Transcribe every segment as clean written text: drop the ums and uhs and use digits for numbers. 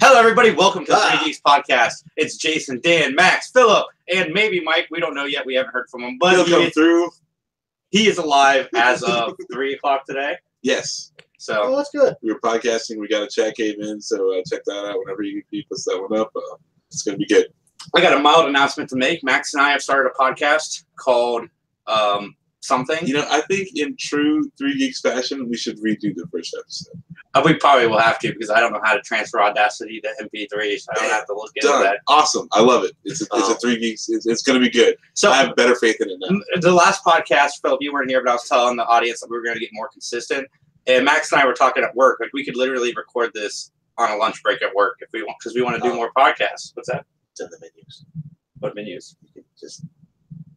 Hello, everybody. Welcome to the Three Geeks podcast. It's Jason, Dan, Max, Phillip, and maybe Mike. We don't know yet. We haven't heard from him, but he'll come through. He is alive as of 3 o'clock today. Yes. So that's good. We were podcasting. We got a chat came in, so check that out whenever you puts that one up. It's going to be good. I got a mild announcement to make. Max and I have started a podcast called something. You know, I think in true Three Geeks fashion, we should redo the first episode. We probably will have to because I don't know how to transfer Audacity to MP3, so I don't have to look into that. Awesome. I love it. It's a Three Geeks. It's going to be good. So I have better faith in it now. The last podcast, Philip, you weren't here, but I was telling the audience that we were going to get more consistent. And Max and I were talking at work. Like, we could literally record this on a lunch break at work if we want, because we want to do more podcasts. What's that? It's in the menus. What menus? You can just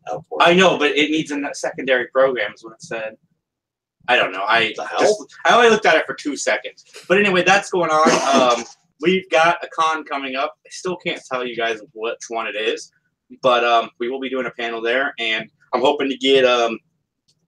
output. I know, but it needs a secondary program is what it said. I don't know. I only looked at it for 2 seconds. But anyway, that's going on. We've got a con coming up. I still can't tell you guys which one it is. But we will be doing a panel there. And I'm hoping to get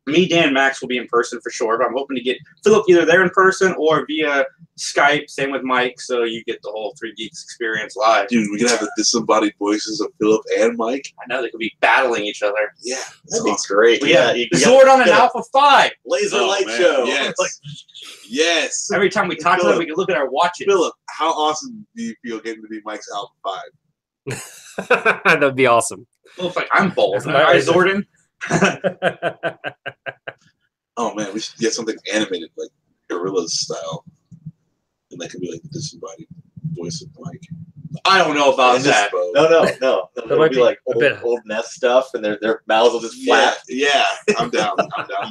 me, Dan, Max will be in person for sure. But I'm hoping to get Philip either there in person or via Skype. Same with Mike. So you get the whole Three Geeks experience live. Dude, we can have the disembodied voices of Philip and Mike. I know they could be battling each other. Yeah. That'd be great. Yeah. Sword on an Alpha 5. Laser light show. Yes. Yes. Every time we talk to them, we can look at our watches. Philip, how awesome do you feel getting to be Mike's Alpha 5? That'd be awesome. Looks like I'm bold. Right, Zordon? Oh man, we should get something animated like Gorillas style, and that could be like the disembodied voice of Mike. I don't know about that. No. It'll be like old Nest stuff, and their mouths will just flap. Yeah, I'm down.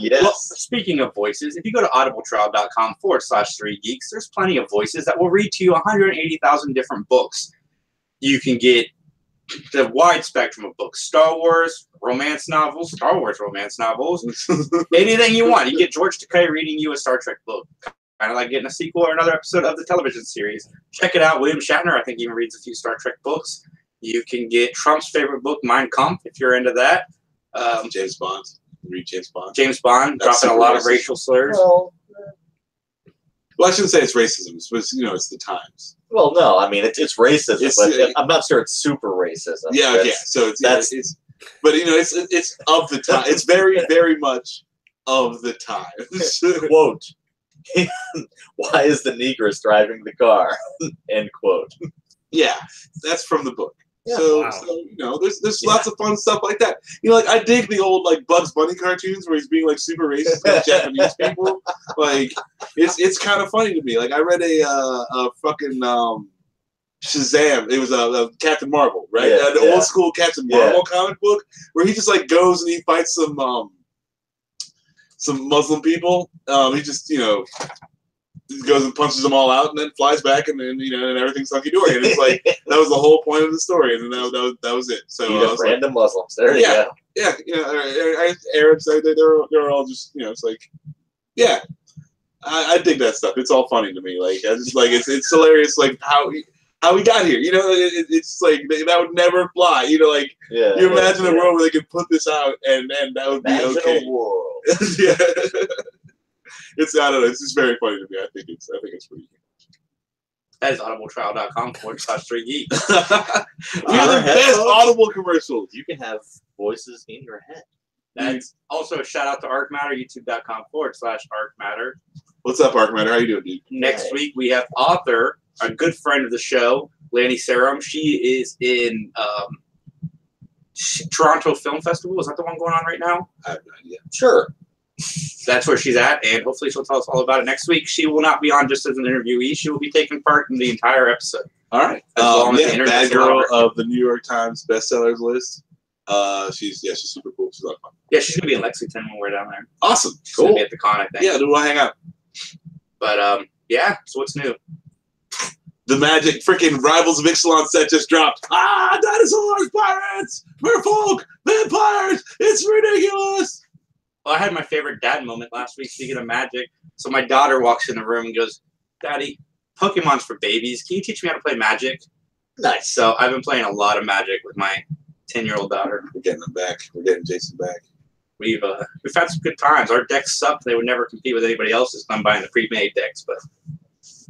Yes. Well, speaking of voices, if you go to audibletrial.com/3geeks, there's plenty of voices that will read to you 180,000 different books. You can get the wide spectrum of books: Star Wars romance novels, Star Wars romance novels, anything you want. You get George Takei reading you a Star Trek book, kind of like getting a sequel or another episode of the television series. Check it out. William Shatner, I think, even reads a few Star Trek books. You can get Trump's favorite book, Mein Kampf, if you're into that. James Bond. Read James Bond. James Bond, dropping a lot of racial slurs. Well, I shouldn't say it's racism. It's it's the times. Well, no, I mean it's racism, but I'm not sure it's super racism. Yeah. So it's but it's of the time. It's very, very much of the times. Quote: "Why is the negress driving the car?" End quote. Yeah, that's from the book. Yeah. So there's lots of fun stuff like that. Like I dig the old like Bugs Bunny cartoons where he's being like super racist against Japanese people. Like it's kind of funny to me. Like I read a fucking Shazam. It was a Captain Marvel, right? The old school Captain Marvel comic book where he just like goes and he fights some Muslim people. He just goes and punches them all out and then flies back and then and everything's hunky dory. And it's like that was the whole point of the story, and then that was it. So random Muslims. There you go. Yeah, Arabs. They're all just it's like I dig that stuff. It's all funny to me. Like I just like it's hilarious. Like how we got here. It's like that would never fly. You imagine a world where they could put this out and that would be okay. A world. Yeah. I don't know. It's just very funny to me. I think it's pretty good. That is audibletrial.com/3geeks. We are the best Audible commercials. You can have voices in your head. That's also a shout out to Arcmatter, youtube.com/Arcmatter. What's up, Arcmatter? How you doing, dude? Next week we have author, a good friend of the show, Lanny Sarum. She is in Toronto Film Festival. Is that the one going on right now? I have no idea. Sure. That's where she's at, and hopefully she'll tell us all about it next week. She will not be on just as an interviewee. She will be taking part in the entire episode. All right. Bad girl of the New York Times bestsellers list. She's super cool. She's a lot of fun. Yeah, she's going to be in Lexington when we're down there. Awesome. She's Cool. going to be at the con, I think. Yeah, we'll hang out. But, so what's new? The magic freaking Rivals of Ixalan set just dropped. Dinosaurs, pirates, merfolk, vampires. It's ridiculous. Well, I had my favorite dad moment last week, speaking of magic. So my daughter walks in the room and goes, "Daddy, Pokemon's for babies. Can you teach me how to play Magic?" Nice. So I've been playing a lot of Magic with my 10-year-old daughter. We're getting them back. We're getting Jason back. We've had some good times. Our decks sucked. They would never compete with anybody else's. I'm buying the pre-made decks, but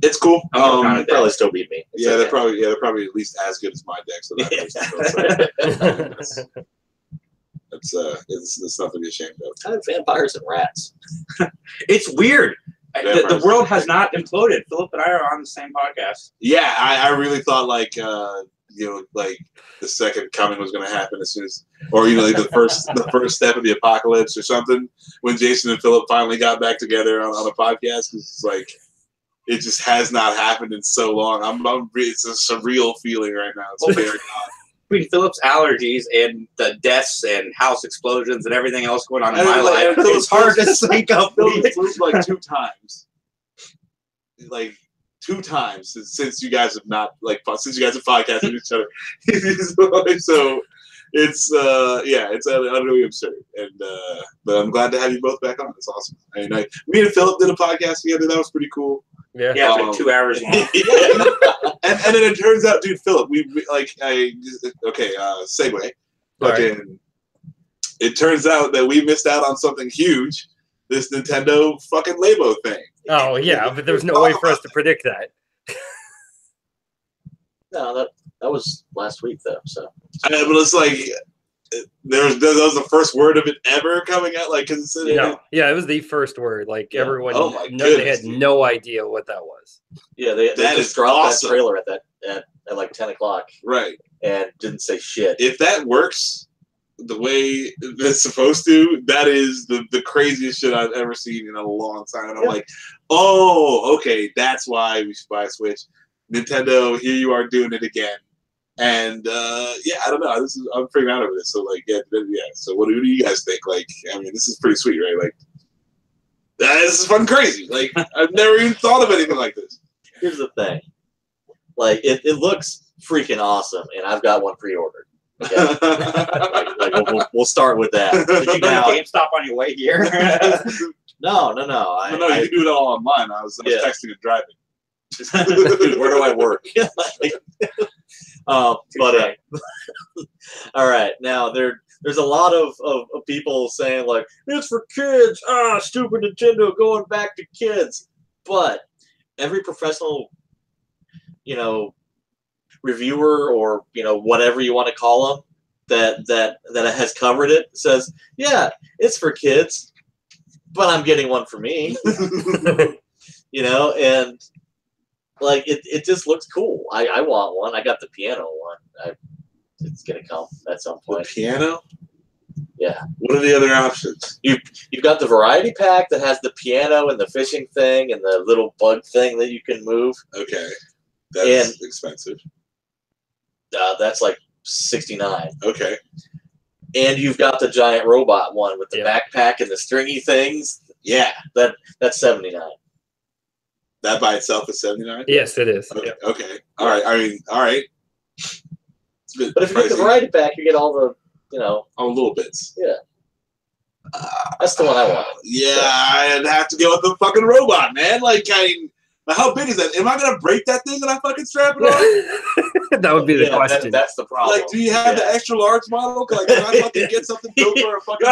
It's cool. They'd probably still beat me. It's Yeah, okay. they're probably at least as good as my deck. So it's nothing to be ashamed of. I have vampires and rats. It's weird. The world has not imploded. Philip and I are on the same podcast. Yeah, I really thought like like the second coming was going to happen as soon as, or like the first step of the apocalypse or something. When Jason and Phillip finally got back together on a podcast, it's like it just has not happened in so long. It's a surreal feeling right now. It's very odd. Between Philip's allergies and the deaths and house explosions and everything else going on in my life, it's hard to sync up. Philip flew like 2 times. Like 2 times since you guys have not since you guys have podcasted with each other. So it's it's utterly absurd. And but I'm glad to have you both back on. It's awesome. I mean, me and Philip did a podcast together. That was pretty cool. Yeah, like 2 hours long. and then it turns out, dude, Philip, segue. Right. It turns out that we missed out on something huge. This Nintendo fucking Labo thing. Oh yeah, but there was no way for us to predict that. No, that was last week though. So, but it's like that was the first word of it ever coming out. Like, cause yeah, it was the first word. Like everyone, they had no idea what that was. Yeah, they just dropped awesome. that trailer at like 10 o'clock, right? And didn't say shit. If that works the way it's supposed to, that is the craziest shit I've ever seen in a long time. And I'm like, oh, okay, that's why we should buy a Switch. Nintendo, here you are doing it again. And I don't know. I'm freaking out over this. So So what do you guys think? Like, I mean, this is pretty sweet, right? Like, this is fucking crazy. Like, I've never even thought of anything like this. Here's the thing. Like, it looks freaking awesome, and I've got one pre-ordered. Okay? we'll start with that. Did you go to GameStop on your way here? No. You can do it all online. I was texting and driving. Dude, where do I work? All right. Now there's a lot of people saying like it's for kids. Stupid Nintendo going back to kids. But every professional, reviewer or whatever you want to call them that has covered it says, yeah, it's for kids, but I'm getting one for me. And like it just looks cool. I want one. I got the piano one. It's gonna come at some point. The piano? Yeah. What are the other options? You've got the variety pack that has the piano and the fishing thing and the little bug thing that you can move. Okay. That's expensive. That's like $69. Okay. And you've got the giant robot one with the backpack and the stringy things. Yeah, that's $79. That by itself is $79? Yes, it is. Okay. Okay. All right. I mean, all right. But if you get the variety pack, you get all the, all the little bits. Yeah. That's the one I want. Yeah, I'd have to go with the fucking robot, man. Like, how big is that? Am I gonna break that thing when I fucking strap it on? That would be the question. That's the problem. Like, do you have the extra large model? Like, can I fucking get something built for a fucking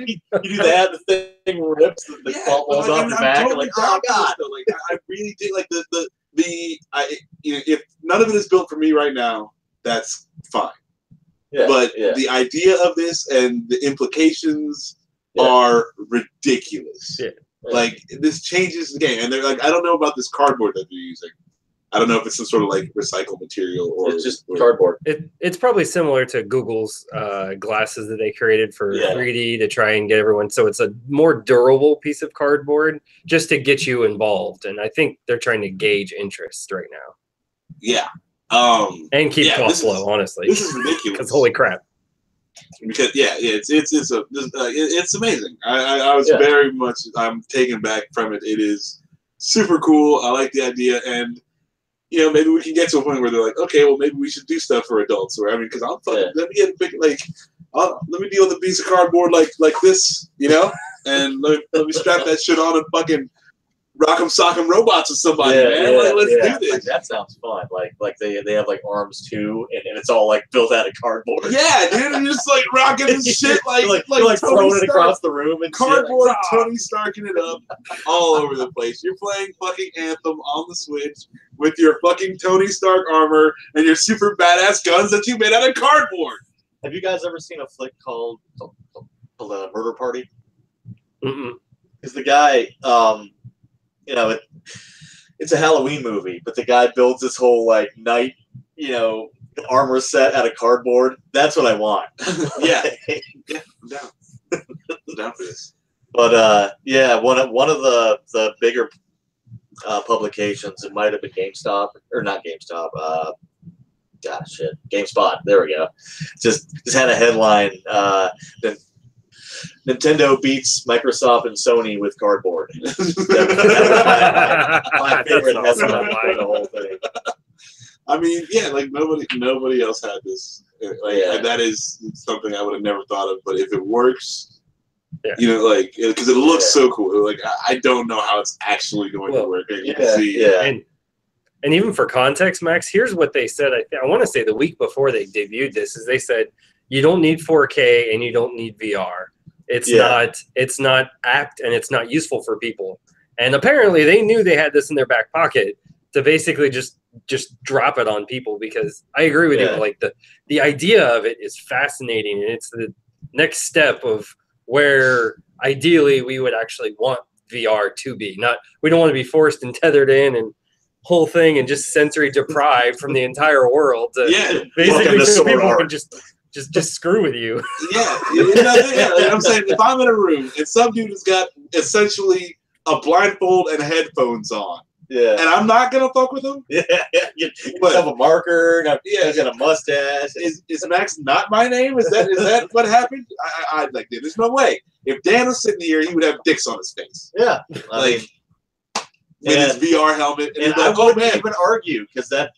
you do that, the thing rips, the falls off your back. Totally like, oh god! Like, I really did like if none of it is built for me right now, that's fine. Yeah, but the idea of this and the implications are ridiculous. Yeah. Like, this changes the game, and they're like, I don't know about this cardboard that they're using. I don't know if it's some sort of like recycled material or it's just cardboard. It's probably similar to Google's glasses that they created for 3D to try and get everyone. So it's a more durable piece of cardboard just to get you involved. And I think they're trying to gauge interest right now. Yeah. And keep costs low, honestly. This is ridiculous. Because holy crap. Because it's amazing. I was very much, I'm taken back from it. It is super cool. I like the idea, and maybe we can get to a point where they're like, okay, well, maybe we should do stuff for adults. Or because I'm fucking let me get big, let me deal with a piece of cardboard like this, and let me strap that shit on and fucking Rock'em Sock'em Robots with somebody, man. Like, let's do this. Like, that sounds fun. Like they have like arms too, and it's all like built out of cardboard. Yeah, dude, and just like rocking this shit like throwing it across the room and cardboard, shit, like, Tony Starking it up all over the place. You're playing fucking Anthem on the Switch with your fucking Tony Stark armor and your super badass guns that you made out of cardboard. Have you guys ever seen a flick called Murder Party? Because the guy, you know, it's a Halloween movie, but the guy builds this whole like night, you know, armor set out of cardboard. That's what I want. Yeah, I'm down. I'm down for this. But yeah, one of the bigger publications, it might have been GameStop or not GameStop. GameSpot. There we go. Just had a headline. Nintendo beats Microsoft and Sony with cardboard. That was my favorite headline for the whole thing. I mean, yeah, like nobody else had this. Like, that is something I would have never thought of. But if it works, you know, like because it looks so cool. Like I don't know how it's actually going to work. And you can see, and even for context, Max, here's what they said. I want to say the week before they debuted this is they said you don't need 4K and you don't need VR. It's not apt and it's not useful for people. And apparently they knew they had this in their back pocket to basically just drop it on people, because I agree with you. Like the idea of it is fascinating, and it's the next step of where ideally we would actually want VR to be. We don't want to be forced and tethered in and whole thing and just sensory deprived from the entire world. Basically so people can just screw with you. Like I'm saying, if I'm in a room and some dude has got essentially a blindfold and headphones on, and I'm not gonna fuck with him. You have a marker. He's got a mustache. Is Max not my name? Is that what happened? I'd like, there's no way. If Dan was sitting here, he would have dicks on his face. Yeah, with his VR helmet, and I wouldn't even argue, because that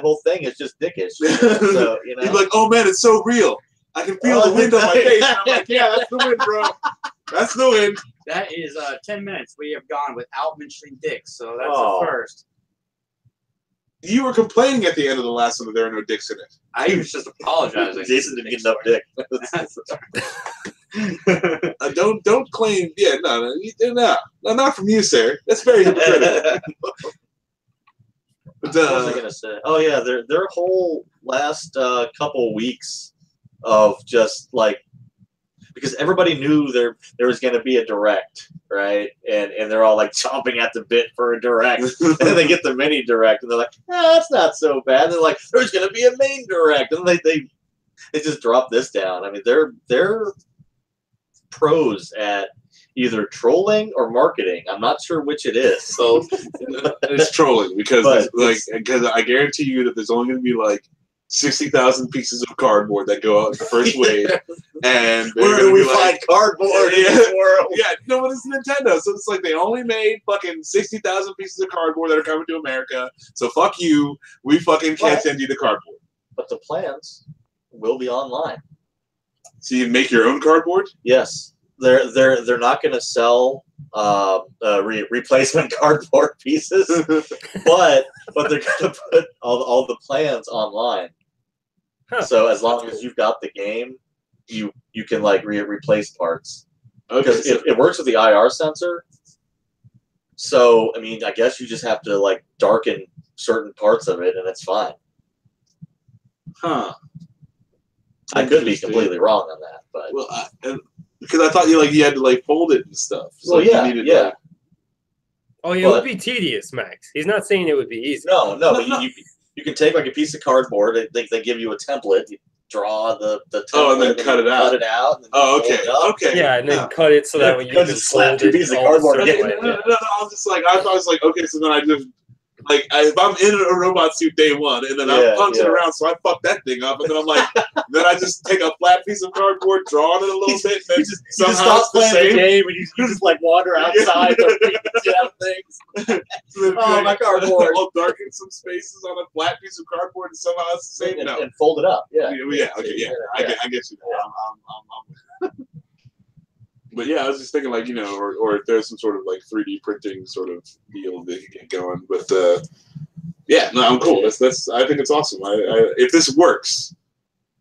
whole thing is just dickish. So you know, he's like, "Oh man, it's so real. I can feel the wind on my face." And I'm like, "Yeah, that's the wind, bro. That's the wind." That is 10 minutes we have gone without mentioning dicks, so that's the first. You were complaining at the end of the last one that there are no dicks in it. I was just apologizing. Jason didn't get enough dick. Don't claim. Yeah, no, not from you, sir. That's very hypocritical. What was I gonna say? Oh yeah, their whole last couple weeks of just like, because everybody knew there was going to be a direct, right? And they're all like chomping at the bit for a direct. And then they get the mini direct, and they're like, that's not so bad. And they're like, there's going to be a main direct, and they just drop this down. I mean, they're pros at either trolling or marketing. I'm not sure which it is. So it's trolling, because I guarantee you that there's only going to be like 60,000 pieces of cardboard that go out in the first wave, and where do we find cardboard in this world? Yeah, no, but it's Nintendo, so it's like they only made fucking 60,000 pieces of cardboard that are coming to America. So fuck you, we fucking can't send you the cardboard. But the plans will be online. So you make your own cardboard? Yes, they're not going to sell replacement cardboard pieces, but they're going to put all the plans online. So as long as you've got the game, you can like replace parts. Because it works with the IR sensor. So I mean, I guess you just have to like darken certain parts of it, and it's fine. Huh. I could be completely wrong on that, but because I thought you had to like fold it and stuff. So well, yeah. It would be tedious, Max. He's not saying it would be easy. No. But you can take like a piece of cardboard. They give you a template. You draw the template, and then cut it out. And then Okay. Yeah, and then cut it so that when you just slap a piece of cardboard. No, I was just like, I was like, okay, so then I just. Like, if I'm in a robot suit day one, and then I'm punching around, so I fuck that thing up, and then I'm like, then I just take a flat piece of cardboard, draw on it a little bit, and then you just stop playing the game, and you just like wander outside and get out things. My cardboard. I'll darken some spaces on a flat piece of cardboard, and somehow it's the same. And fold it up. Yeah. I get you. But yeah, I was just thinking like, you know, or if there's some sort of like 3D printing sort of deal they could get going. But yeah, no, I'm cool. That's I think it's awesome. If this works,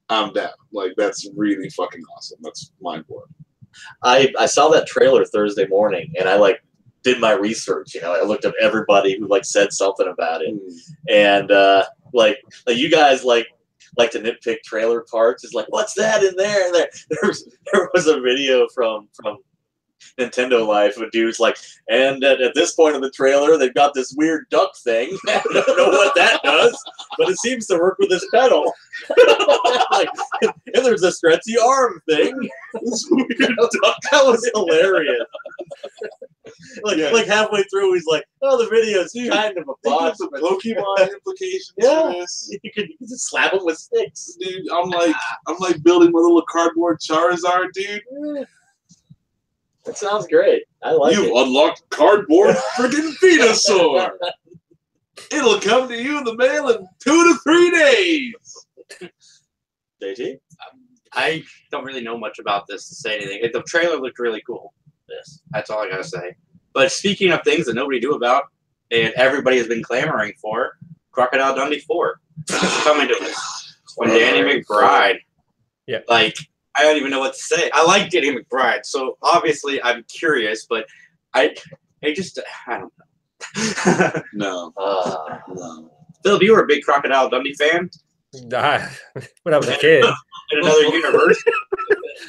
I'm down. Like that's really fucking awesome. That's mind blowing. I saw that trailer Thursday morning, and I like did my research. You know, I looked up everybody who like said something about it, and like you guys like to nitpick trailer parts. It's like, what's that in there? And there was a video from Nintendo Life, a dude's like, and at this point in the trailer, they've got this weird duck thing. I don't know what that does, but it seems to work with this pedal. Like, and there's a stretchy arm thing. This weird duck. That was hilarious. Like halfway through, he's like, "Oh, the video's kind of a bot." Some Pokemon implications yeah, to this. you could just slap him with sticks, Dude, I'm like building my little cardboard Charizard, dude. That sounds great. I like it. You've unlocked cardboard friggin' Venusaur. It'll come to you in the mail in 2 to 3 days. JT? I don't really know much about this to say anything. The trailer looked really cool. Yes. That's all I gotta say. But speaking of things that nobody knew about, and everybody has been clamoring for, Crocodile Dundee 4 is coming to us. When Danny McBride. Yeah. Like, I don't even know what to say. I like Danny McBride, so obviously I'm curious, but I don't know. No. No. Phil, you were a big Crocodile Dundee fan? When I was a kid. In another universe?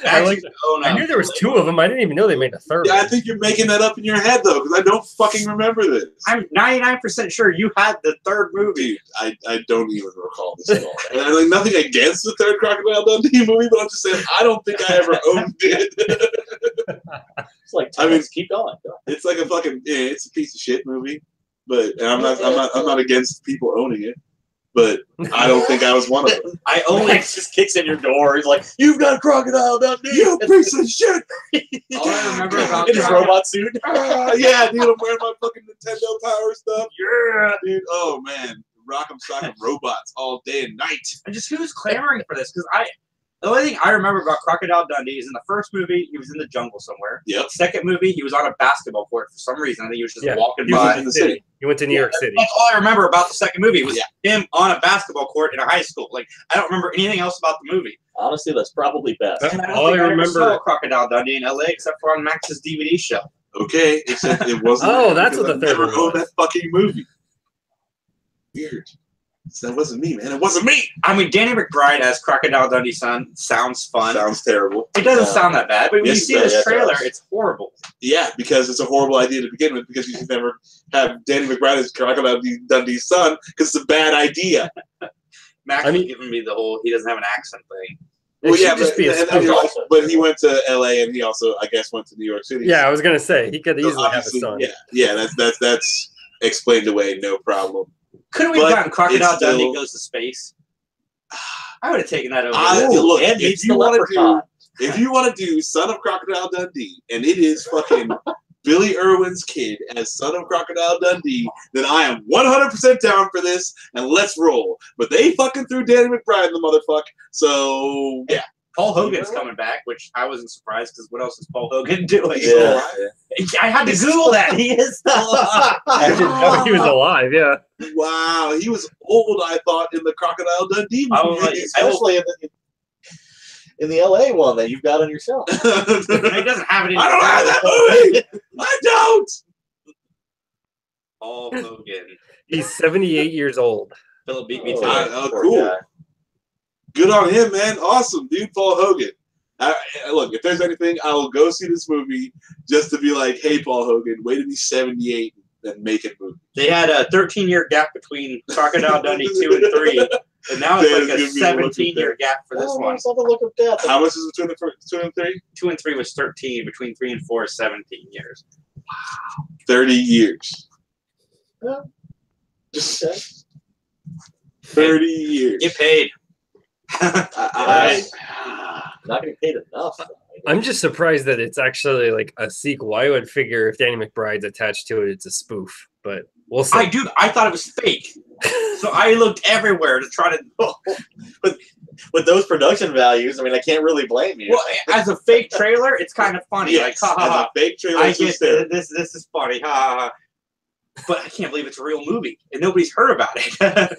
Actually, I knew there was 2 of them. I didn't even know they made a 3rd. Yeah, I think you're making that up in your head, though, because I don't fucking remember this. I'm 99% sure you had the 3rd movie. Dude, I don't even recall this at all. And I like nothing against the 3rd Crocodile Dundee movie, but I'm just saying I don't think I ever owned it. It's like, I mean, keep going. It's like a fucking it's a piece of shit movie, but and I'm not against people owning it. But I don't think I was one of them. I only just kicks in your door. He's like, "You've got Crocodile Dundee, you piece of shit!" All I remember about in his robot suit. Yeah, dude, I'm wearing my fucking Nintendo Power stuff. Yeah, dude. Oh man, rock'em sock'em robots all day and night. And just who's clamoring for this? Because the only thing I remember about Crocodile Dundee is in the first movie he was in the jungle somewhere. Yep. Second movie he was on a basketball court for some reason. I think he was just walking He was by in the city. He went to New York City. That's all I remember about the second movie was him on a basketball court in a high school. Like I don't remember anything else about the movie. Honestly, that's probably best. And I don't think I ever saw Crocodile Dundee in LA except for on Max's DVD show. Okay, except it wasn't. Oh, that's what the 3rd never one owned was. that fucking movie. Weird. That wasn't me, man. It wasn't me. I mean, Danny McBride as Crocodile Dundee's son sounds fun. Sounds terrible. It doesn't sound that bad, but when Yes, you see this trailer, does. it's horrible. Yeah, because it's a horrible idea to begin with, because you should never have Danny McBride as Crocodile Dundee's son, because it's a bad idea. Max was giving me the whole he doesn't have an accent thing. Well, yeah, but he went to LA and he also, I guess, went to New York City. Yeah, I was gonna say he could easily have a son. Yeah, that's explained away, no problem. Couldn't we have gotten Crocodile Dundee goes to space? I would have taken that over. Look, if you want to do Son of Crocodile Dundee, and it is fucking Billy Irwin's kid as Son of Crocodile Dundee, then I am 100% down for this, and let's roll. But they fucking threw Danny McBride in the motherfucker, so yeah. Paul Hogan's coming back, which I wasn't surprised because what else is Paul Hogan doing? Yeah. I had to Google that. He is still alive. I didn't know he was alive. Yeah. Wow, he was old. I thought in the Crocodile Dundee movie, especially in the LA one that you've got on your shelf. He doesn't have it. In I don't have that movie. I don't. Paul Hogan. He's 78 years old. Philip beat me to it. Cool. Guy. Good on him, man. Awesome, dude. Paul Hogan. Look, if there's anything, I will go see this movie just to be like, hey, Paul Hogan, way to be 78 and make it movie. They had a 13-year gap between Crocodile Dundee 2 and 3, and now it's like a 17-year gap for this one. Look of death. How much is between 2 and 3? 2 and 3 was 13. Between 3 and 4 is 17 years. Wow. 30 years. Yeah. Okay. 30 years. Get paid. I'm not getting paid enough. I'm just surprised that it's actually like a sequel. I would figure if Danny McBride's attached to it, it's a spoof. But we'll see. I thought it was fake. So I looked everywhere to try to. But with those production values, I mean, I can't really blame you. Well, as a fake trailer, it's kind of funny. Yes, like, ha ha ha. fake trailer. I get this. This is funny. Ha ha ha. But I can't believe it's a real movie and nobody's heard about it.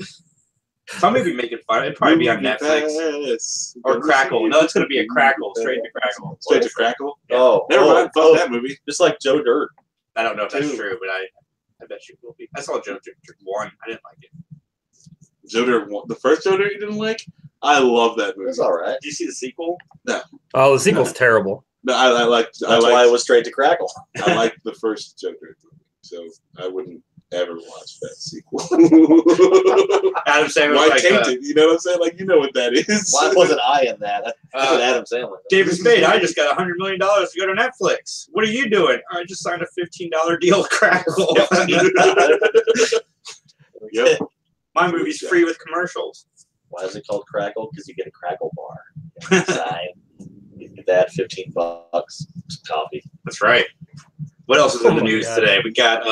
Somebody be making fun. It'd probably be on Netflix or Crackle. No, it's gonna be a Crackle. Straight to Crackle. Straight to Crackle. Yeah. Oh, never mind. Fuck that movie. Just like Joe Dirt. I don't know if that's true, but I bet you will be. I saw Joe Dirt 1. I didn't like it. Joe Dirt 1, the first Joe Dirt you didn't like? I love that movie. It's all right. Did you see the sequel? No. Oh, the sequel's terrible. No, I liked. That's why it was straight to Crackle. I liked the first Joe Dirt movie, so I wouldn't ever watch that sequel. Adam Sandler. Why like, tainted? You know what I'm saying? Like, you know what that is. Why wasn't I in that? That's what Adam Sandler. David Spade, I just got $100 million to go to Netflix. What are you doing? I just signed a $15 deal with Crackle. Yep. My movie's free with commercials. Why is it called Crackle? Because you get a Crackle bar. Sign. You get that, $15, some coffee. That's right. What else is in the news today? We got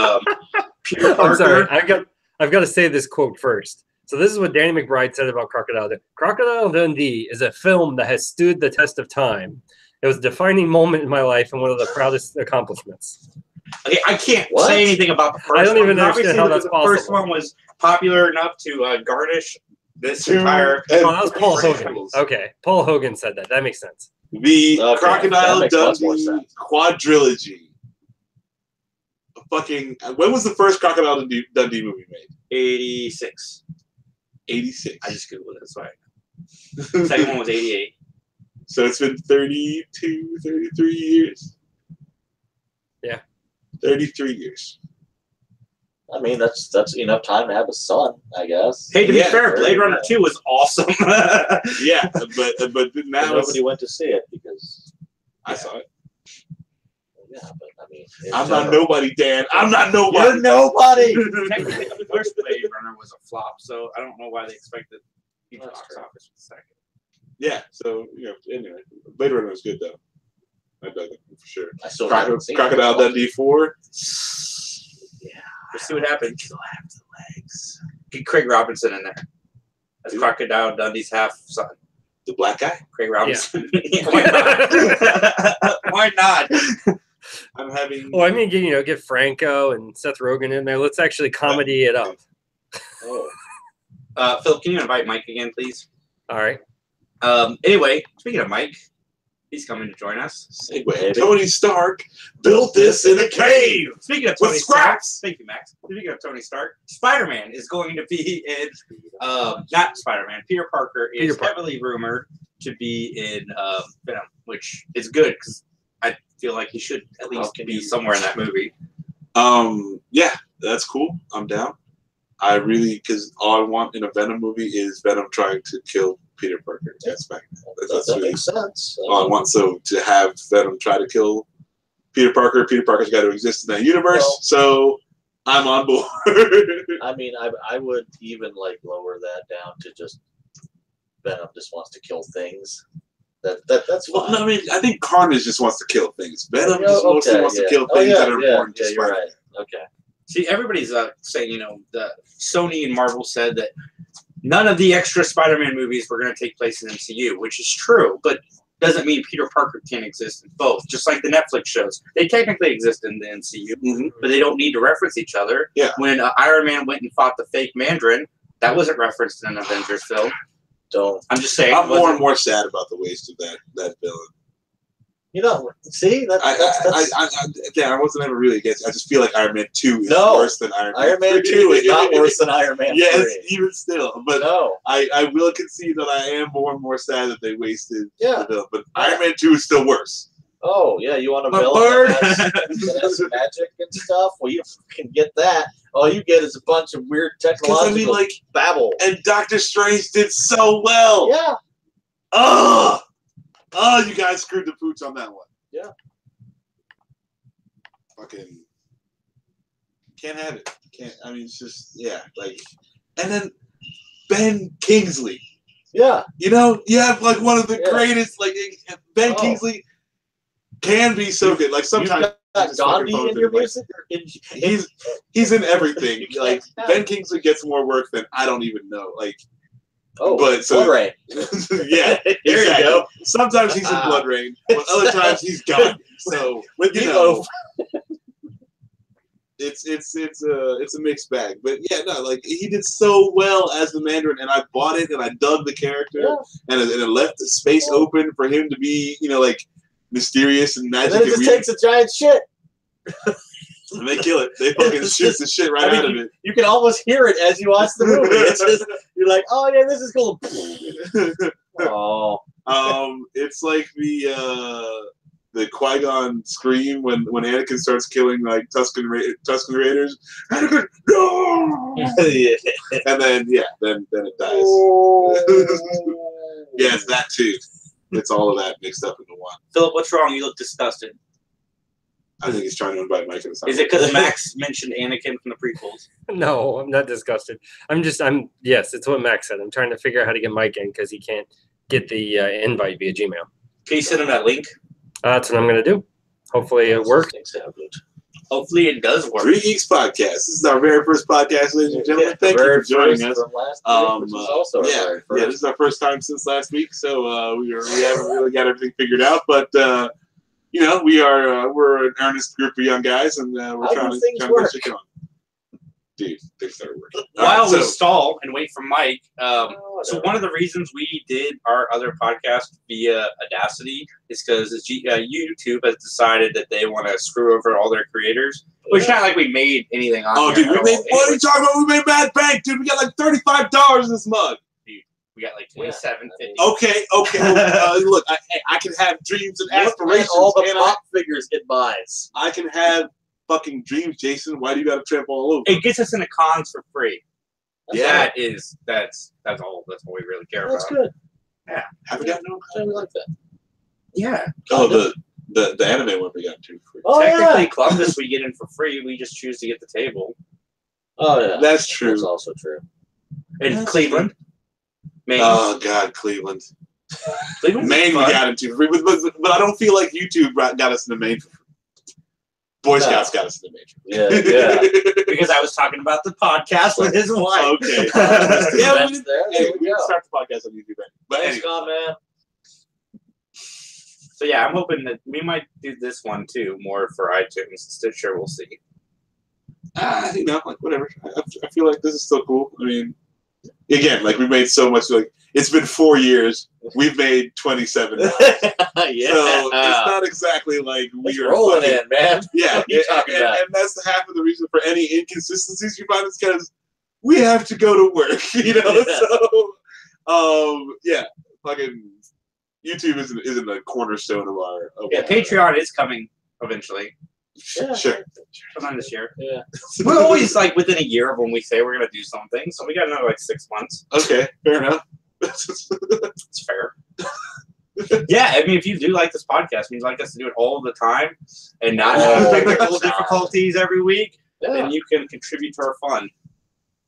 Peter Parker. I'm sorry. I've got to say this quote first. So this is what Danny McBride said about Crocodile Dundee. Crocodile Dundee is a film that has stood the test of time. It was a defining moment in my life and one of the proudest accomplishments. Okay, I can't say anything about the first one. I don't even understand how that's the possible. The first one was popular enough to garnish this entire... Oh, that was Paul Hogan. Okay, Paul Hogan said that. That makes sense. The Crocodile Dundee quadrilogy. When was the first Crocodile Dundee movie made? 86. 86. I just Googled it, that's right. The second one was 88. So it's been 32, 33 years. Yeah. 33 years. I mean, that's enough time to have a son, I guess. Hey, to be fair, Blade Runner 2 was awesome. Yeah, but now nobody went to see it because I saw it. Yeah, but I mean, I'm not nobody, Dan. I'm not nobody. You're nobody. Technically, the first Blade Runner was a flop, so I don't know why they expected the box office for the second. Yeah, so anyway, Blade Runner was good though. I dug it for sure. I still haven't seen Crocodile Dundee 4. Yeah, we'll see what happens. Still have the legs. Get Craig Robinson in there. That's Crocodile Dundee's half son. The black guy? Craig Robinson. Yeah. Why not? Why not? I'm having. Well, I mean, get Franco and Seth Rogen in there. Let's actually comedy it up. Oh. Philip, can you invite Mike again, please? All right. Anyway, speaking of Mike, he's coming to join us. Segue. Tony Stark built this in a cave. Speaking of Tony Stark, thank you, Max. Speaking of Tony Stark, Spider-Man is going to be in. Not Spider-Man. Peter Parker is heavily rumored to be in Venom, which is good because I feel like he should at least be somewhere in that movie. Yeah, that's cool. I'm down. Because all I want in a Venom movie is Venom trying to kill Peter Parker. That's fine. That makes sense. All I want to have Venom try to kill Peter Parker. Peter Parker's got to exist in that universe, so I'm on board. I mean, I would even lower that down to just Venom just wants to kill things. That's fine. Well, no, I mean, I think Carnage just wants to kill things. Venom just mostly wants to kill things that are important to Spider-Man. Right. Okay. See, everybody's saying, the Sony and Marvel said that none of the extra Spider-Man movies were going to take place in MCU, which is true, but doesn't mean Peter Parker can't exist in both. Just like the Netflix shows, they technically exist in the MCU, but they don't need to reference each other. Yeah. When Iron Man went and fought the fake Mandarin, that wasn't referenced in an Avengers film. I'm just saying. I'm more and more sad about the waste of that villain. See, I wasn't ever really against it. I just feel like Iron Man 2 is worse than Iron Man 3. Iron Man 2 is not worse than Iron Man 3. Yes, even still. But I will concede that I am more and more sad that they wasted the villain. But Iron Man 2 is still worse. Oh, yeah, you want a villain that has magic and stuff? Well, you can get that. All you get is a bunch of weird technological babble. And Doctor Strange did so well. Yeah. Oh, you guys screwed the pooch on that one. Yeah. Fucking can't have it. Can't. I mean, it's just and then Ben Kingsley. Yeah. You have one of the greatest. Ben Kingsley can be so good. Sometimes Gandhi in your music. He's in everything. Ben Kingsley gets more work than I don't even know. Oh, but so Blood Rain. yeah, There exactly. you go. Sometimes he's in Blood Rain, but other times he's gone. So With you know, it's a mixed bag. But yeah, no, like he did so well as the Mandarin, and I bought it, and I dug the character, and it left the space open for him to be, you know, like mysterious and magic. And then it just takes a giant shit. And they kill it. They fucking shoot the shit right out of it. You can almost hear it as you watch the movie. It's just, you're like, oh yeah, this is cool. Oh. It's like the Qui-Gon scream when Anakin starts killing like Tusken Raiders. Anakin, no! Yeah. And then then it dies. Yeah, it's that too. It's all of that mixed up into one. Philip, what's wrong? You look disgusted. I think he's trying to invite Mike in. Is it because Max mentioned Anakin from the prequels? No, I'm not disgusted. Yes, it's what Max said. I'm trying to figure out how to get Mike in because he can't get the invite via Gmail. Can you send him that link? That's what I'm going to do. Hopefully it works. Hopefully it does work. Three Geeks Podcast. This is our very first podcast, ladies and gentlemen. Thank you for joining us. This is our first time since last week, so we haven't really got everything figured out, but you know, we're an earnest group of young guys, and we're trying to get shit going. Dude, things started working. While we stall and wait for Mike, so one of the reasons we did our other podcast via Audacity is because YouTube has decided that they want to screw over all their creators. Which not like we made anything on. Oh, dude, what are you talking about? We made mad bank, dude. We got like $35 in this mug. We got like $27.50. Okay. Look, I can have dreams and aspirations. All the pop figures it buys. I can have fucking dreams, Jason. Why do you got to trample all over? It gets us into cons for free. Yeah, that's all. That's what we really care about. That's good. Yeah, have we gotten no? We like that. Yeah. Oh, the anime one we got too free. Oh, technically, Columbus we get in for free. We just choose to get the table. Oh yeah, that's true. That's also true. In Cleveland. Maine. Oh God, Cleveland. Cleveland. Maine we got into for free, but I don't feel like YouTube got us into Maine for free. Boy Scouts got us into Maine. Yeah. Because I was talking about the podcast with his wife. Okay. Yeah, we didn't start the podcast on YouTube, but anyway. Man. So yeah, I'm hoping that we might do this one too, more for iTunes. Stitcher, we'll see. You know, like whatever. I feel like this is still cool. I mean, again, like we made so much. Like it's been 4 years. We've made 27. Yeah. So it's not exactly like we are rolling fucking, in, man. Yeah, and that's half of the reason for any inconsistencies you find is because we have to go to work. You know, so yeah, fucking YouTube isn't a cornerstone of our. Patreon is coming eventually. Yeah. Sure. Sometime this year. Yeah. We're always like within a year of when we say we're gonna do something, so we got another like 6 months. Okay, fair enough. It's fair. Yeah, I mean, if you do like this podcast, you'd like us to do it all the time and not have technical difficulties every week, then you can contribute to our fund.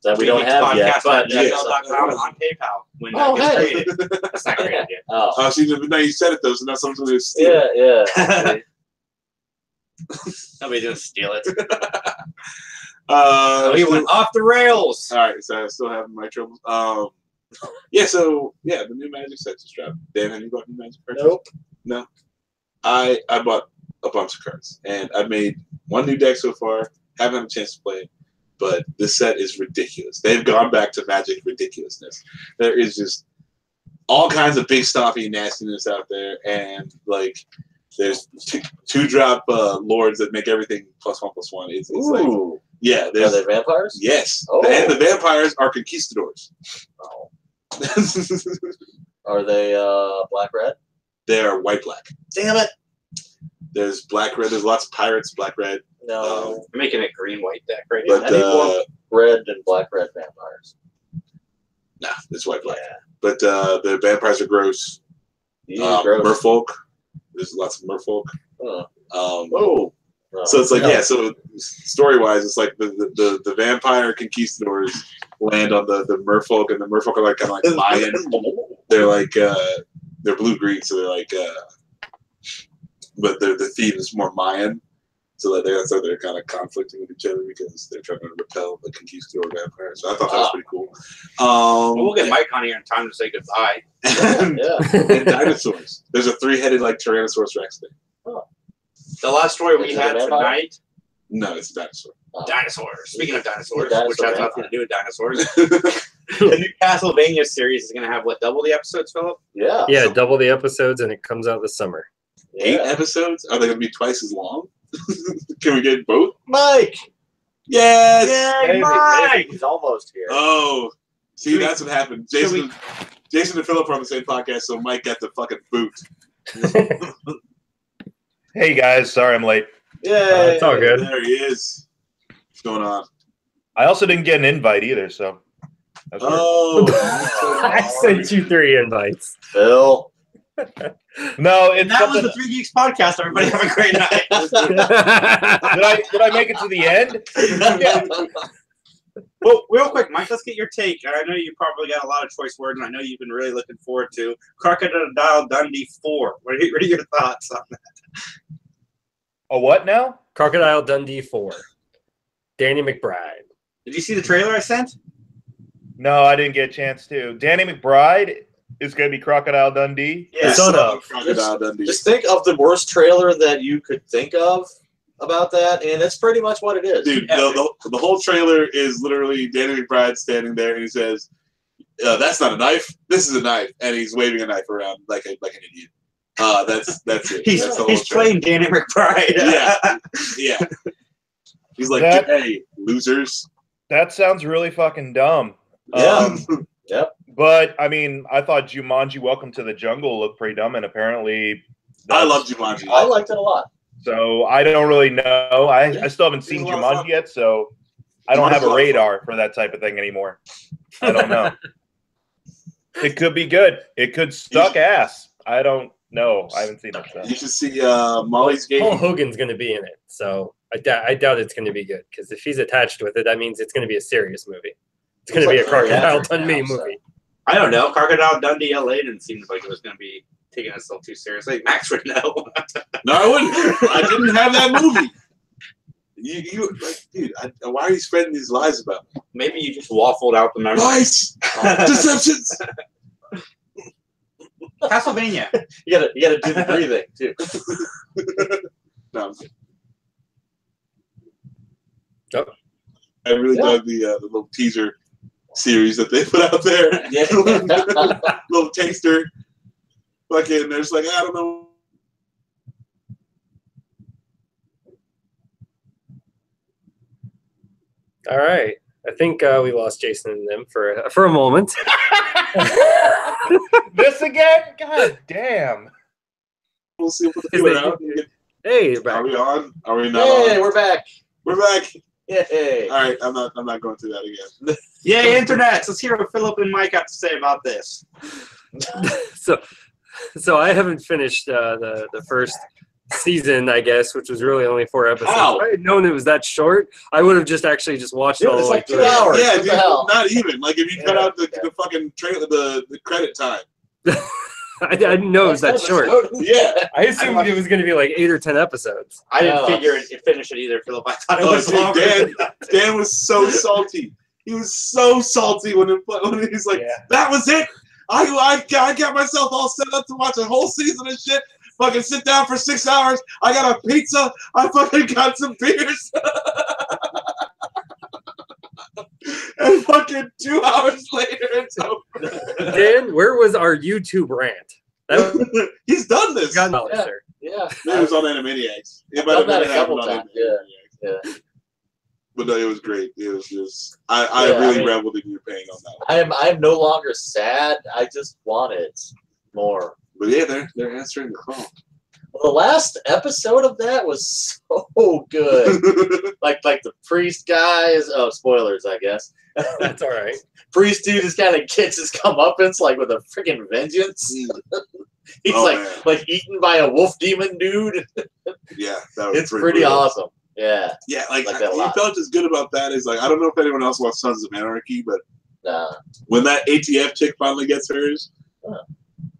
That we don't have yet, but gmail.com on PayPal when that gets created. That's not a great idea. Oh, see, now you said it though, so now someone's going to steal it. Yeah. Nobody's going to steal it. We went off the rails. All right, so I still have my troubles. The new Magic set just dropped. Dan, have you bought new Magic cards? Nope. No. I bought a bunch of cards, and I've made one new deck so far. Haven't had a chance to play it, but this set is ridiculous. They've gone back to Magic ridiculousness. There is just all kinds of big stompy nastiness out there, and like there's two drop lords that make everything +1/+1. It's like, yeah. Are they vampires? Yes. Oh. And the vampires are conquistadors. Oh. Are they black-red? They are white-black. Damn it. There's black-red. There's lots of pirates, black-red. No. You're making a green-white deck right But, now. I need more red and black-red vampires. Nah, it's white-black. Yeah. But the vampires are gross. Gross. Merfolk. There's lots of merfolk. So it's like, so story-wise, it's like the vampire conquistadors land on the merfolk, and the merfolk are like kind of like Mayan. They're like they're blue-green, so they're like but the theme is more Mayan. So that they're kind of conflicting with each other because they're trying to repel the conquistador vampire. So I thought that was pretty cool. Well, we'll get Mike on here in time to say goodbye. And dinosaurs. There's a 3-headed like Tyrannosaurus Rex thing. Oh. The last story we had tonight. No, it's a dinosaur. Dinosaurs. Speaking of dinosaurs, Dinosaur which has nothing to do with dinosaurs, the new Castlevania series is going to have what, double the episodes, Philip? Yeah. Yeah, double the episodes, and it comes out this summer. 8 episodes? Are they going to be twice as long? Can we get both? Mike! Yes! Yay, Mike! He's almost here. Oh, see, that's what happened. Jason and Phillip are on the same podcast, so Mike got the fucking boot. Hey guys, sorry I'm late. Yeah, it's all good. There he is. What's going on? I also didn't get an invite either, so. That's weird. Oh, I sent you 3 invites. Phil. No, it's That was something. the 3 Geeks podcast. Everybody have a great night. Did I make it to the end? Well, real quick, Mike, let's get your take. I know you probably got a lot of choice words, and I know you've been really looking forward to Crocodile Dundee 4. What are your thoughts on that? A what now? Crocodile Dundee 4. Danny McBride. Did you see the trailer I sent? No, I didn't get a chance to. Danny McBride is going to be Crocodile Dundee. Yeah, Son of. Crocodile Dundee. Just think of the worst trailer that you could think of about that, and it's pretty much what it is. Dude, the whole trailer is literally Danny McBride standing there, and he says, "That's not a knife. This is a knife," and he's waving a knife around like an idiot. That's it. That's the whole He's playing Danny McBride. Yeah. He's like, That- "Hey, losers." That sounds really fucking dumb. Yeah. Yep. But, I mean, I thought Jumanji Welcome to the Jungle looked pretty dumb, and apparently... I love Jumanji. I liked it a lot. So, I don't really know. I still haven't seen It's a lot of fun. Jumanji yet, so I don't have a radar for that type of thing anymore. I don't know. It could be good. It could suck ass. I don't know. I haven't seen it. So. You should see Molly's Game. Paul Hogan's going to be in it, so I doubt it's going to be good, because if he's attached with it, that means it's going to be a serious movie. It's going to be a Crocodile Dundee movie. I don't know. Crocodile Dundee LA didn't seem like it was going to be taking itself too seriously. Max would know. No, I wouldn't. I didn't have that movie. You like, dude, why are you spreading these lies about me? Maybe you just waffled out the memory. Lies! Deceptions! Castlevania. You gotta do the breathing too. No, I'm kidding. Oh. I really dug the little teaser series that they put out there. Yeah. Little taster. Fucking, they're just like, I don't know. All right. I think we lost Jason and them for a moment. This again? God damn. We'll see what the figure out. Hey, you're Are back. we on? Are we not Hey, on? we're back. We're back. Yay. All right, I'm not going through that again. Yay, internet. Let's hear what Philip and Mike have to say about this. So I haven't finished the first season, I guess, which was really only 4 episodes. Ow. If I had known it was that short, I would have just watched it all the It's way like 2 through. hours. Yeah, What dude, the hell? not even. Like, if you cut Yeah. out the fucking trailer, the credit time. I didn't know it was that short. Yeah. I assumed it was going to be like 8 or 10 episodes. I didn't No. figure it finish it either, Philip. I thought it Oh, was dude, longer. than that. Dan was so salty. He was so salty when he's like, that was it? I got myself all set up to watch a whole season of shit. Fucking sit down for 6 hours. I got a pizza. I fucking got some beers. And fucking 2 hours later, it's over. Dan, where was our YouTube rant? That He's done this. got knowledge Yeah. there. Yeah. It was on Animaniacs. It I've might have done that been a couple happened on times, Animaniacs. yeah. But no, it was great. It was just I Yeah, really I mean- reveled in your pain on that one. I'm no longer sad. I just wanted more. But yeah, they're answering the call. Well, the last episode of that was so good. like the priest guys. Oh, spoilers, I guess. That's all right. Priest dude just kind of gets his comeuppance like with a freaking vengeance. He's Man. like eaten by a wolf demon dude. Yeah, that was It's pretty real. awesome. Yeah. Yeah, like Like that a he lot. felt as good about that as like I don't know if anyone else watched Sons of Anarchy, but when that ATF chick finally gets hers,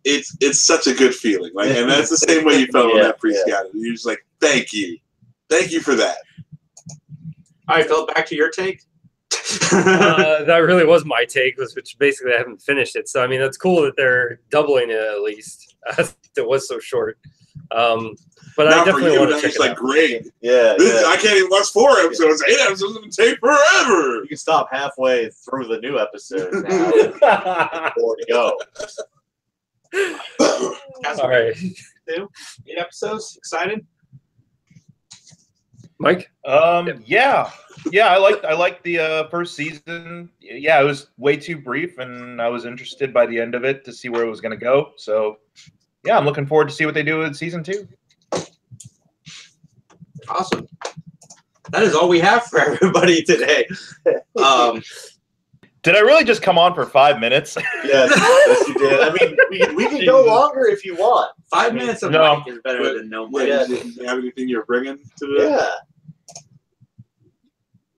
it's such a good feeling. Like, and that's the same way you felt when Yeah, that priest yeah. got it. You're just like, thank you. Thank you for that. All right, Phil, back to your take. That really was my take, which basically I haven't finished it. So I mean, that's cool that they're doubling it at least. It was so short. But I definitely want to check it out. Great. Yeah, I can't even watch 4 episodes. 8 episodes would take forever. You can stop halfway through the new episode now. 4 to go. All right. 8 episodes. Excited? Mike? Yeah. I liked the first season. Yeah, it was way too brief, and I was interested by the end of it to see where it was going to go. So, yeah, I'm looking forward to see what they do with season 2. Awesome. That is all we have for everybody today. Did I really just come on for 5 minutes? Yes, you did. I mean, we can go longer if you want. 5 minutes of Mike is better than no Mike. Yeah, did you have anything you're bringing to the?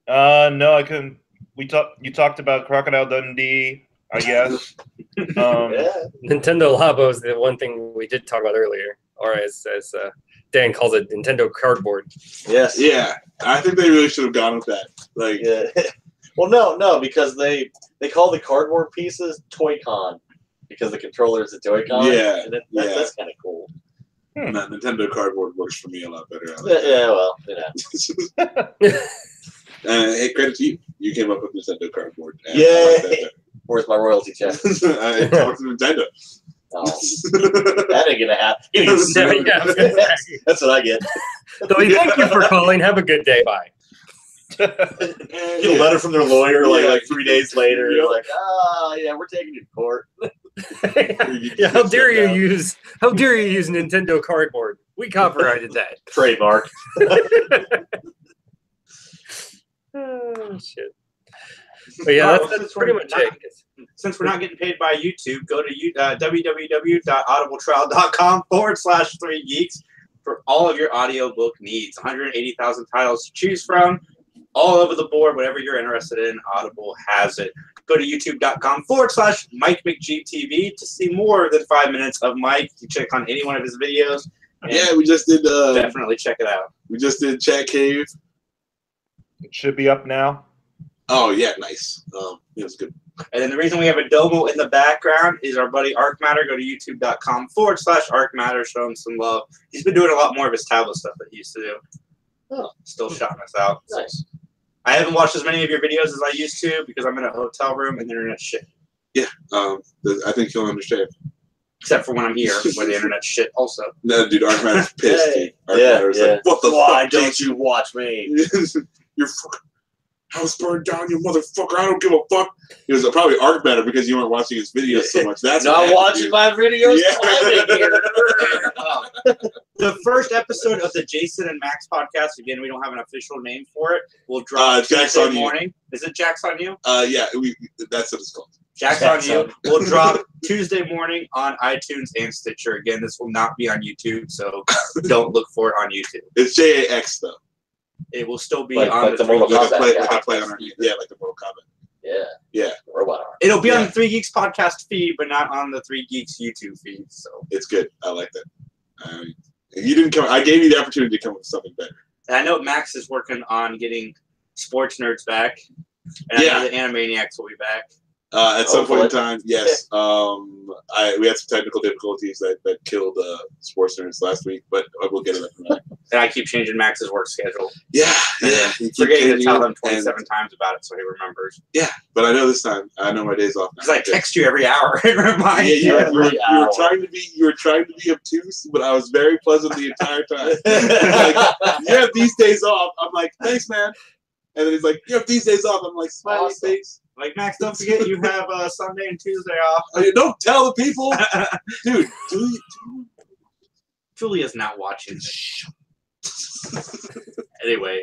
Yeah. No, I couldn't. You talked about Crocodile Dundee, I guess. Nintendo Labo is the one thing we did talk about earlier, or as Dan calls it, Nintendo Cardboard. Yes. Yeah, I think they really should have gone with that. Like, well, no, because they call the cardboard pieces Toy-Con because the controller is a Toy-Con. Yeah, and that's kind of cool. Nintendo Cardboard works for me a lot better. Well, Hey, credit to you. You came up with Nintendo Cardboard. Where's my royalty check? I talked to Nintendo. Oh, that ain't gonna happen. That's what I get. So thank you for calling. Have a good day. Bye. Get a letter from their lawyer like 3 days later. You're like, yeah, we're taking you to court. Yeah, how dare you use Nintendo Cardboard? We copyrighted that. Trademark. Oh shit. But yeah, that's pretty much it. Since we're not getting paid by YouTube, go to www.audibletrial.com/3geeks for all of your audiobook needs. 180,000 titles to choose from, all over the board. Whatever you're interested in, Audible has it. Go to youtube.com/Mike McGTV to see more than 5 minutes of Mike. You check on any one of his videos. Yeah, we just did. Definitely check it out. We just did Chat Cave. It should be up now. Oh yeah, nice. It was good. And then the reason we have a Domo in the background is our buddy Arcmatter. Go to youtube.com/Arcmatter. Show him some love. He's been doing a lot more of his tablet stuff that he used to do. Oh. Still shouting us out. Nice. I haven't watched as many of your videos as I used to because I'm in a hotel room and the internet's shit. Yeah, I think you'll understand. Except for when I'm here, where the internet's shit also. No, dude, Arcmatter's pissed. Hey. Arcmatter's like, what the Why fuck, don't Jason? you watch me? Your fucking house burned down, you motherfucker. I don't give a fuck. It was probably Arcmatter because you weren't watching his videos so much. That's not watching my videos. Yeah. The first episode of the Jason and Max podcast, again, we don't have an official name for it, will drop Tuesday morning. Is it Jack's on You? Yeah, that's what it's called. Jack's on You will drop Tuesday morning on iTunes and Stitcher. Again, this will not be on YouTube, so don't look for it on YouTube. It's JAX, though. It will still be like on the Mortal Kombat. Like I play on our, yeah, like the Mortal Kombat. Yeah. Robot arm. It'll be on the 3 Geeks podcast feed, but not on the 3 Geeks YouTube feed. So it's good. I like that. You didn't come. I gave you the opportunity to come up with something better. And I know Max is working on getting Sports Nerds back, and I know the Animaniacs will be back. At some point in time, yes. We had some technical difficulties that killed Sports Nerds last week, but we'll get it up and running. And I keep changing Max's work schedule. Yeah. Forgetting to tell him 27 times about it so he remembers. Yeah, but I know this time. I know my days off now. Because I text you every hour and remind you. You were trying to be obtuse, but I was very pleasant the entire time. Like, you have these days off. I'm like, thanks, man. And then he's like, you have these days off. I'm like, smiley face. Like, Max, don't forget you have Sunday and Tuesday off. Don't tell the people. Dude, Julia's not watching this. Anyway,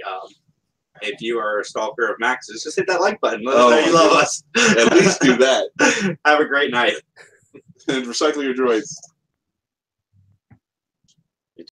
if you are a stalker of Max's, just hit that like button. Let us know you love us. At least do that. Have a great night. And recycle your droids.